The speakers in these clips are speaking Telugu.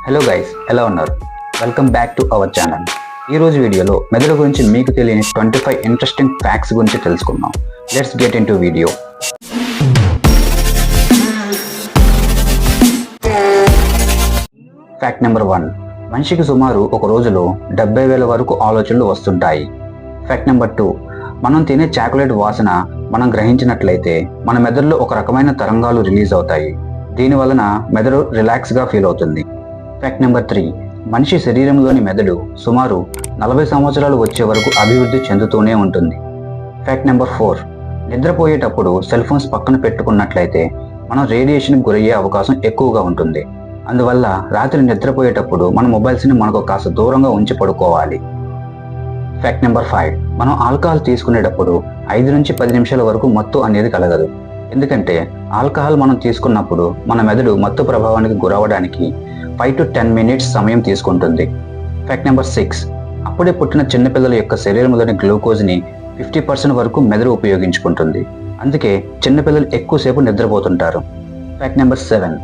హలో గైస్, ఎలా ఉన్నారు? Welcome back to our channel. ఈరోజు వీడియోలో మెదడు గురించి మీకు తెలియని 25 ఇంట్రెస్టింగ్ ఫ్యాక్ట్స్ గురించి తెలుసుకుందాం. Let's get in to video. Fact number 1. మనిషికి సుమారు ఒక రోజులో 70,000 వరకు ఆలోచనలు వస్తుంటాయి. Fact number 2. మనం తినే చాక్లెట్ వాసన మనం గ్రహించినట్లయితే మన మెదడులో ఒక రకమైన తరంగాలు రిలీజ్ అవుతాయి. దీని వలన మెదడు రిలాక్స్గా ఫీల్ అవుతుంది. Fact number 3. మనిషి శరీరంలోని మెదడు సుమారు 40 సంవత్సరాలు వచ్చే వరకు అభివృద్ధి చెందుతూనే ఉంటుంది. Fact number 4. నిద్రపోయేటప్పుడు సెల్ ఫోన్స్ పక్కన పెట్టుకున్నట్లయితే మనం రేడియేషన్కి గురయ్యే అవకాశం ఎక్కువగా ఉంటుంది. అందువల్ల రాత్రి నిద్రపోయేటప్పుడు మన మొబైల్స్ని మనకు కాస్త దూరంగా ఉంచి పడుకోవాలి. Fact number 5. మనం ఆల్కహాల్ తీసుకునేటప్పుడు 5 నుంచి 10 నిమిషాల వరకు మత్తు అనేది కలగదు. ఎందుకంటే ఆల్కహాల్ మనం తీసుకున్నప్పుడు మన మెదడు మత్తు ప్రభావానికి గురవడానికి 5 to 10 మినిట్స్ సమయం తీసుకుంటుంది. Fact number 6. అప్పుడే పుట్టిన చిన్నపిల్లల యొక్క శరీరంలోని గ్లూకోజ్ని 50% వరకు మెదడు ఉపయోగించుకుంటుంది. అందుకే చిన్నపిల్లలు ఎక్కువసేపు నిద్రపోతుంటారు. Fact number 7.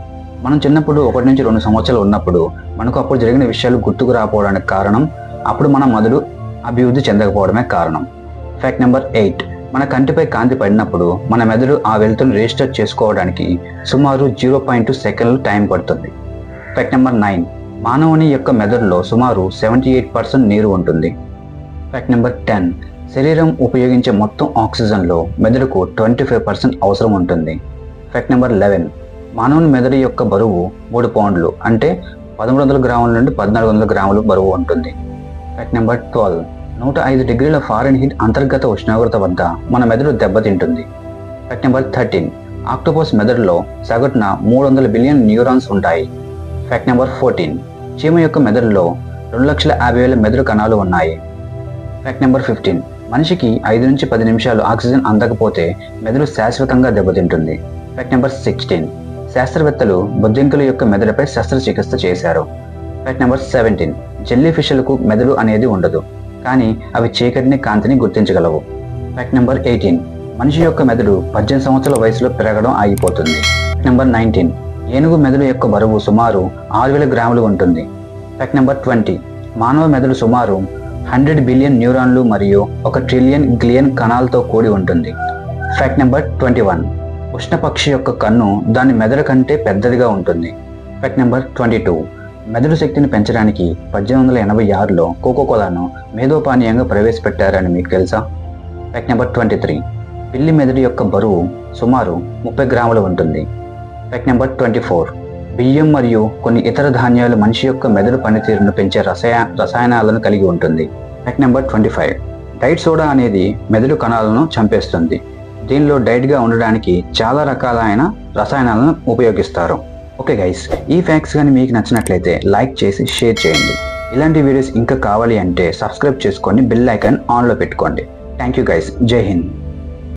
మనం చిన్నప్పుడు 1 నుంచి 2 సంవత్సరాలు ఉన్నప్పుడు మనకు అప్పుడు జరిగిన విషయాలు గుర్తుకు రాకపోవడానికి కారణం అప్పుడు మన మెదడు అభివృద్ధి చెందకపోవడమే కారణం. Fact number 8. మన కంటిపై కాంతి పడినప్పుడు మన మెదడు ఆ వెలుతురును రిజిస్టర్ చేసుకోవడానికి సుమారు 0.2 సెకండ్లు టైం పడుతుంది. Fact number 9. మానవుని యొక్క మెదడులో సుమారు 78% నీరు ఉంటుంది. Fact number 10. శరీరం ఉపయోగించే మొత్తం ఆక్సిజన్లో మెదడుకు 25% అవసరం ఉంటుంది. Fact number 11. మానవుని మెదడు యొక్క బరువు 3 పౌండ్లు అంటే 1300 గ్రాముల నుండి 1400 గ్రాములు బరువు ఉంటుంది. Fact number 12. 105 డిగ్రీల ఫారెన్హీట్ అంతర్గత ఉష్ణోగ్రత వద్ద మన మెదడు దెబ్బతింటుంది. Fact number 13. ఆక్టోపస్ మెదడులో సగటున 300 బిలియన్ న్యూరాన్స్ ఉంటాయి. Fact number 14. చీమ యొక్క మెదడులో 2,50,000 మెదడు కణాలు ఉన్నాయి. Fact number 15. మనిషికి 5 నుంచి 10 నిమిషాలు ఆక్సిజన్ అందకపోతే మెదడు శాశ్వతంగా దెబ్బతింటుంది. Fact number 16. శాస్త్రవేత్తలు బొద్దింకల యొక్క మెదడుపై శస్త్రచికిత్స చేశారు. Fact number 17. జెల్లీ ఫిష్లకు మెదడు అనేది ఉండదు, కానీ అవి చీకటిని కాంతిని గుర్తించగలవు. Fact number 18. మనిషి యొక్క మెదడు 18 సంవత్సరాల వయసులో పెరగడం ఆగిపోతుంది. Fact number 19. ఏనుగు మెదడు యొక్క బరువు సుమారు 6,000 గ్రాములు ఉంటుంది. Fact number 20. మానవ మెదడు సుమారు 100 బిలియన్ న్యూరాన్లు మరియు 1 ట్రిలియన్ గ్లియన్ కణాలతో కూడి ఉంటుంది. Fact number 21. ఉష్ణపక్షి యొక్క కన్ను దాని మెదడు కంటే పెద్దదిగా ఉంటుంది. Fact number 22. మెదడు శక్తిని పెంచడానికి 1886లో కోకోకోలాను మేధోపానీయంగా ప్రవేశపెట్టారని మీకు తెలుసా? Fact number 23. పిల్లి మెదడు యొక్క బరువు సుమారు 30 గ్రాములు ఉంటుంది. Fact number 24. బియ్యం మరియు కొన్ని ఇతర ధాన్యాలు మనిషి యొక్క మెదడు పనితీరును పెంచే రసాయనాలను కలిగి ఉంటుంది. Fact number 25. డైట్ సోడా అనేది మెదడు కణాలను చంపేస్తుంది. దీనిలో డైట్గా ఉండడానికి చాలా రకాలైన రసాయనాలను ఉపయోగిస్తారు. ఓకే గైస్, ఈ ఫ్యాక్ట్స్ కానీ మీకు నచ్చినట్లయితే లైక్ చేసి షేర్ చేయండి. ఇలాంటి వీడియోస్ ఇంకా కావాలి అంటే సబ్స్క్రైబ్ చేసుకొని బెల్ ఐకాన్ ఆన్లో పెట్టుకోండి. Thank you guys. జై హింద్.